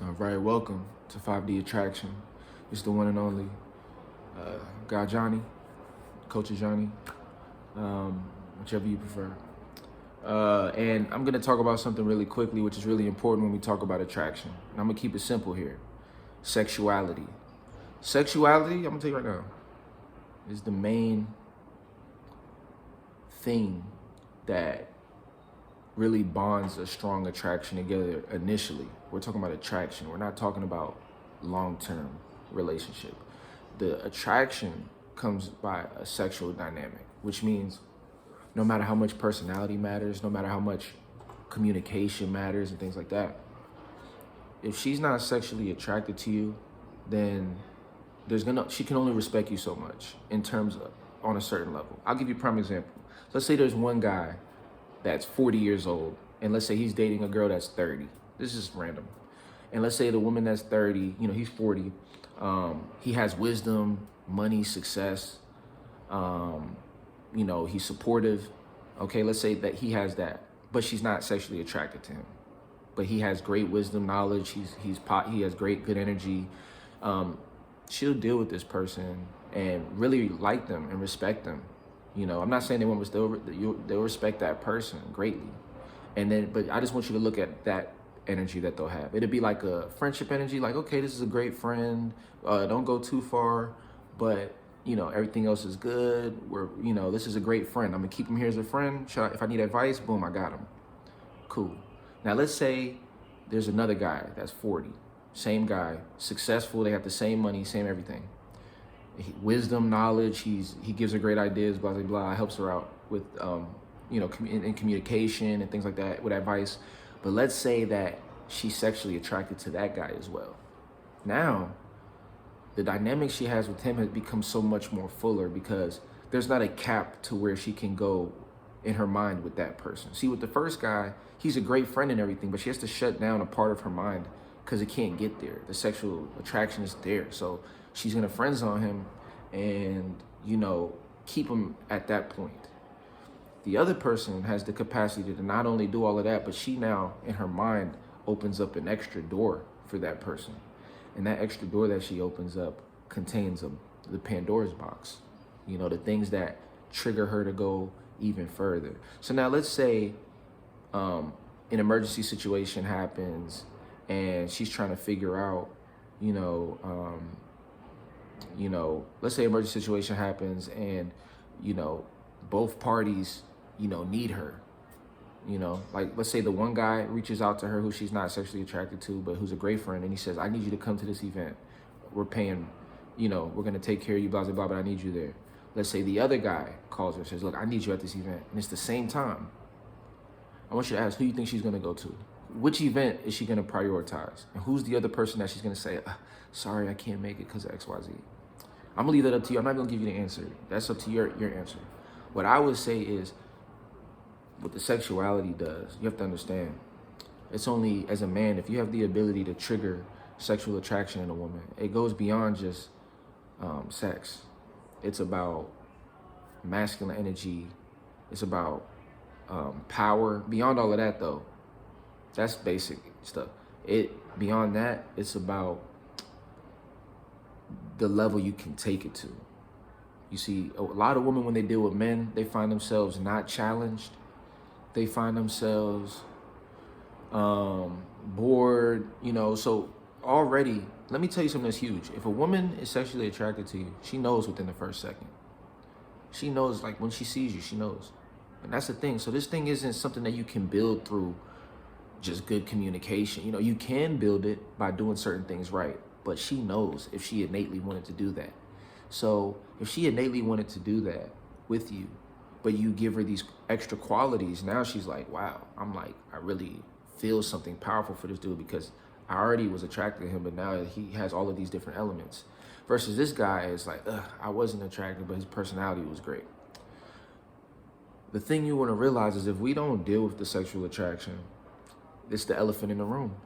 All right, welcome to 5D Attraction. It's the one and only guy Johnny, Coach Johnny, whichever you prefer. And I'm gonna talk about something really quickly, which is really important when we talk about attraction. And I'm gonna keep it simple here. Sexuality. Sexuality, I'm gonna tell you right now, is the main thing that really bonds a strong attraction together initially. We're talking about attraction. We're not talking about long-term relationship. The attraction comes by a sexual dynamic, which means no matter how much personality matters, no matter how much communication matters and things like that, if she's not sexually attracted to you, then she can only respect you so much in terms of on a certain level. I'll give you a prime example. Let's say there's one guy that's 40 years old, and let's say he's dating a girl that's 30. This is random. And let's say the woman that's 30, he's 40. He has wisdom, money, success. He's supportive. Okay, let's say that he has that, but she's not sexually attracted to him. But he has great wisdom, knowledge. He has great good energy. She'll deal with this person and really like them and respect them. I'm not saying they won't, they'll respect that person greatly. But I just want you to look at that energy that they'll have. It'll be like a friendship energy, like, okay, this is a great friend. Don't go too far, but everything else is good. This is a great friend. I'm gonna keep him here as a friend. If I need advice, boom, I got him. Cool. Now let's say there's another guy that's 40, same guy, successful. They have the same money, same everything. Wisdom, knowledge. He gives her great ideas, blah blah blah. Helps her out with in communication and things like that with advice. But let's say that she's sexually attracted to that guy as well. Now, the dynamic she has with him has become so much more fuller because there's not a cap to where she can go in her mind with that person. See, with the first guy, he's a great friend and everything, but she has to shut down a part of her mind because it can't get there. The sexual attraction is there. So she's gonna friend zone him and, keep him at that point. The other person has the capacity to not only do all of that, but she now, in her mind, opens up an extra door for that person. And that extra door that she opens up contains the Pandora's box, the things that trigger her to go even further. So now let's say an emergency situation happens and she's trying to figure out, let's say emergency situation happens and, both parties, need her. Like let's say the one guy reaches out to her who she's not sexually attracted to, but who's a great friend, and he says, I need you to come to this event. We're paying, we're gonna take care of you, blah, blah, blah, but I need you there. Let's say the other guy calls her and says, look, I need you at this event. And it's the same time. I want you to ask who you think she's gonna go to. Which event is she gonna prioritize? And who's the other person that she's gonna say, sorry, I can't make it because of XYZ. I'm gonna leave that up to you. I'm not gonna give you the answer. That's up to your answer. What I would say is, what the sexuality does, you have to understand, it's only as a man, if you have the ability to trigger sexual attraction in a woman, it goes beyond just sex. It's about masculine energy. It's about power. Beyond all of that, though, that's basic stuff. Beyond that, it's about the level you can take it to. You see, a lot of women, when they deal with men, they find themselves not challenged. They find themselves bored, so already, let me tell you something that's huge. If a woman is sexually attracted to you, she knows within the first second. She knows, like when she sees you, she knows. And that's the thing. So this thing isn't something that you can build through just good communication. You can build it by doing certain things right, but she knows if she innately wanted to do that. So if she innately wanted to do that with you, but you give her these extra qualities, now she's like, wow, I really feel something powerful for this dude because I already was attracted to him, but now he has all of these different elements. Versus this guy is like, I wasn't attracted, but his personality was great. The thing you want to realize is if we don't deal with the sexual attraction, it's the elephant in the room.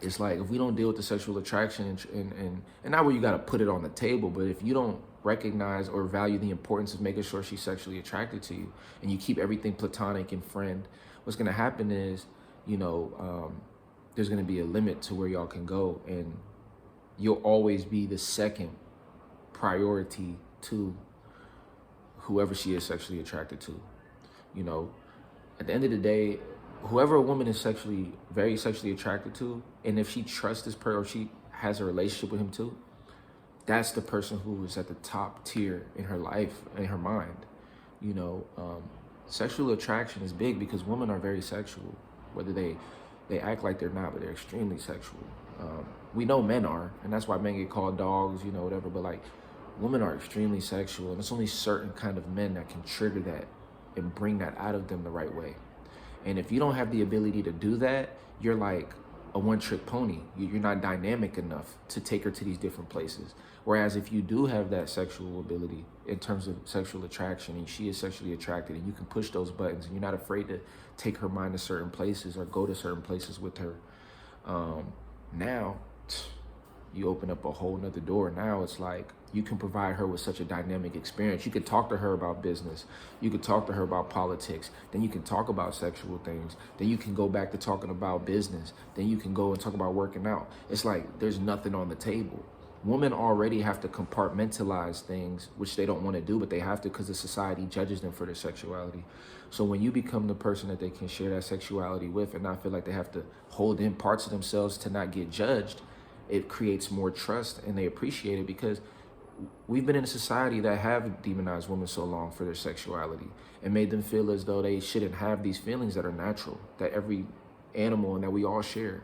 It's like if we don't deal with the sexual attraction and not where you got to put it on the table, but if you don't recognize or value the importance of making sure she's sexually attracted to you and you keep everything platonic and friend, what's going to happen is, there's going to be a limit to where y'all can go, and you'll always be the second priority to whoever she is sexually attracted to. You know, at the end of the day, whoever a woman is very sexually attracted to, and if she trusts this person or she has a relationship with him too, that's the person who is at the top tier in her life, in her mind. You know, sexual attraction is big because women are very sexual, whether they act like they're not, but they're extremely sexual. We know men are, and that's why men get called dogs, you know, whatever, but like women are extremely sexual, and it's only certain kind of men that can trigger that and bring that out of them the right way. And if you don't have the ability to do that, you're like a one-trick pony. You're not dynamic enough to take her to these different places. Whereas if you do have that sexual ability in terms of sexual attraction, and she is sexually attracted, and you can push those buttons, and you're not afraid to take her mind to certain places or go to certain places with her, now you open up a whole nother door. Now it's like you can provide her with such a dynamic experience. You could talk to her about business. You could talk to her about politics. Then you can talk about sexual things. Then you can go back to talking about business. Then you can go and talk about working out. It's like there's nothing on the table. Women already have to compartmentalize things, which they don't want to do, but they have to because the society judges them for their sexuality. So when you become the person that they can share that sexuality with and not feel like they have to hold in parts of themselves to not get judged, it creates more trust, and they appreciate it because we've been in a society that have demonized women so long for their sexuality and made them feel as though they shouldn't have these feelings that are natural, that every animal and that we all share.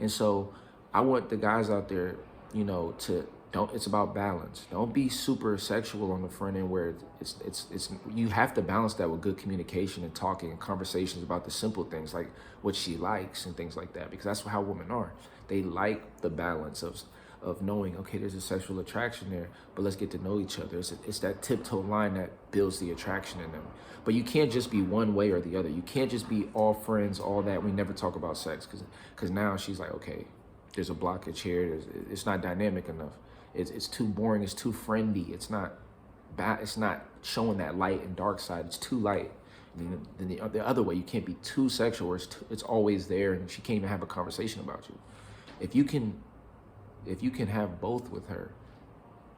And so I want the guys out there, you know, it's about balance. Don't be super sexual on the front end where it's you have to balance that with good communication and talking and conversations about the simple things like what she likes and things like that, because that's how women are. They like the balance of knowing, okay, there's a sexual attraction there, but let's get to know each other. It's that tiptoe line that builds the attraction in them. But you can't just be one way or the other. You can't just be all friends, all that. We never talk about sex because now she's like, okay, there's a blockage here. It's not dynamic enough. It's too boring. It's too friendly. It's not showing that light and dark side. It's too light. And then the other way, you can't be too sexual. It's always there, and she can't even have a conversation about you. If you can have both with her,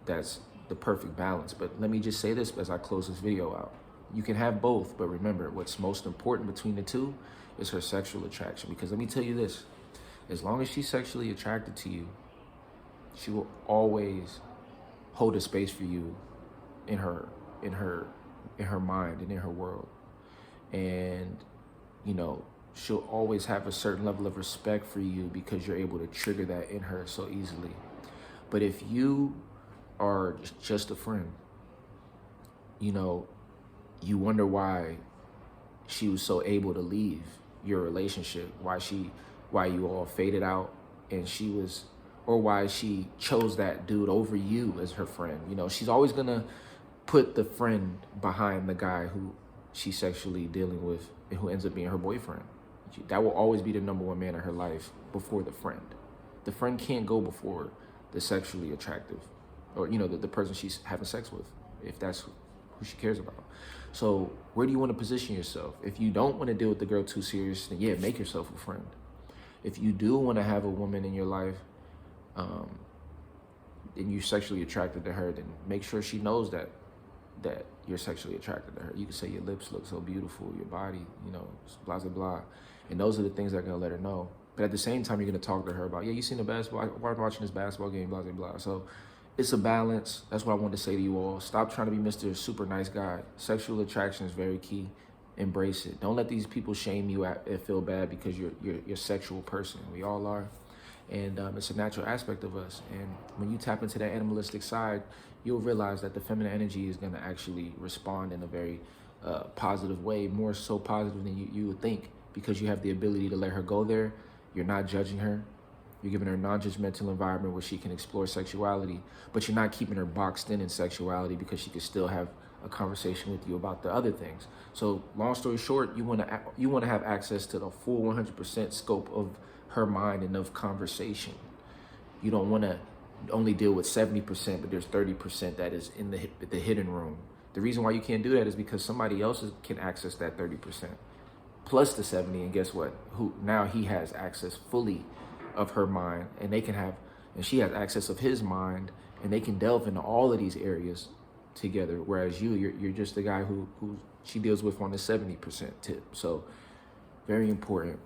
that's the perfect balance. But let me just say this as I close this video out. You can have both, but remember, what's most important between the two is her sexual attraction. Because let me tell you this, as long as she's sexually attracted to you, she will always hold a space for you in her mind and in her world. And, you know, she'll always have a certain level of respect for you because you're able to trigger that in her so easily. But if you are just a friend, you know, you wonder why she was so able to leave your relationship, why you all faded out, and why she chose that dude over you as her friend. You know, she's always gonna put the friend behind the guy who she's sexually dealing with and who ends up being her boyfriend. That will always be the number one man in her life before the friend. The friend can't go before the sexually attractive, or, you know, the person she's having sex with, if that's who she cares about. So where do you want to position yourself? If you don't want to deal with the girl too serious, then yeah, make yourself a friend. If you do want to have a woman in your life, and you're sexually attracted to her, then make sure she knows that you're sexually attracted to her. You can say your lips look so beautiful, your body, you know, blah, blah, blah. And those are the things that are going to let her know. But at the same time, you're going to talk to her about, yeah, you seen the basketball, why are you watching this basketball game, blah, blah, blah. So it's a balance. That's what I wanted to say to you all. Stop trying to be Mr. Super Nice Guy. Sexual attraction is very key. Embrace it. Don't let these people shame you and feel bad because you're a sexual person. We all are. And it's a natural aspect of us. And when you tap into that animalistic side, you'll realize that the feminine energy is going to actually respond in a very positive way, more so positive than you would think, because you have the ability to let her go there. You're not judging her. You're giving her a non-judgmental environment where she can explore sexuality, but you're not keeping her boxed in sexuality because she can still have a conversation with you about the other things. So long story short, you want to have access to the full 100% scope of her mind and of conversation. You don't want to only deal with 70%, but there's 30% that is in the hidden room. The reason why you can't do that is because somebody else can access that 30%. plus the 70, and guess what? Who now he has access fully of her mind, and they can have, and she has access of his mind, and they can delve into all of these areas together. Whereas you're just the guy who she deals with on the 70% tip. So very important.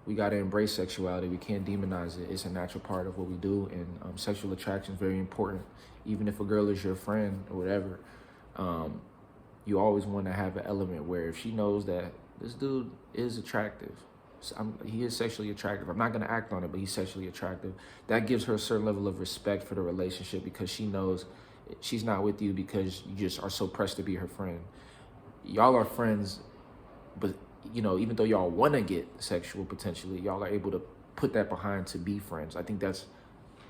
We got to embrace sexuality. We can't demonize it. It's a natural part of what we do, and sexual attraction is very important. Even if a girl is your friend or whatever, you always want to have an element where if she knows that this dude is attractive, he is sexually attractive. I'm not going to act on it, but he's sexually attractive. That gives her a certain level of respect for the relationship, because she knows she's not with you because you just are so pressed to be her friend. Y'all are friends, but even though y'all want to get sexual potentially, y'all are able to put that behind to be friends. I think that's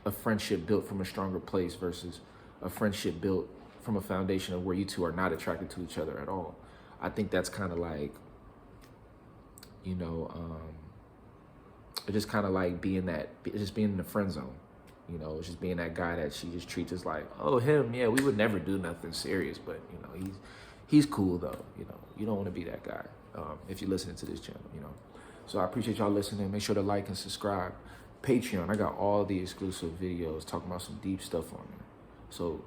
a friendship built from a stronger place versus a friendship built from a foundation of where you two are not attracted to each other at all. I think that's kind of like, it's just kind of like being in the friend zone. It's just being that guy that she just treats as like, oh, him, yeah, we would never do nothing serious, but he's cool though. You don't want to be that guy if you're listening to this channel. So I appreciate y'all listening. Make sure to like and subscribe. Patreon, I got all the exclusive videos talking about some deep stuff on there. So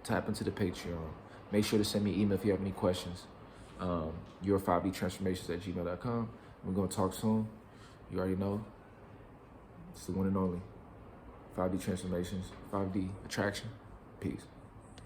tap into the Patreon. Make sure to send me an email if you have any questions. Your 5dtransformations@gmail.com. We're gonna talk soon. You already know. It's the one and only 5D Transformations, 5D Attraction. Peace.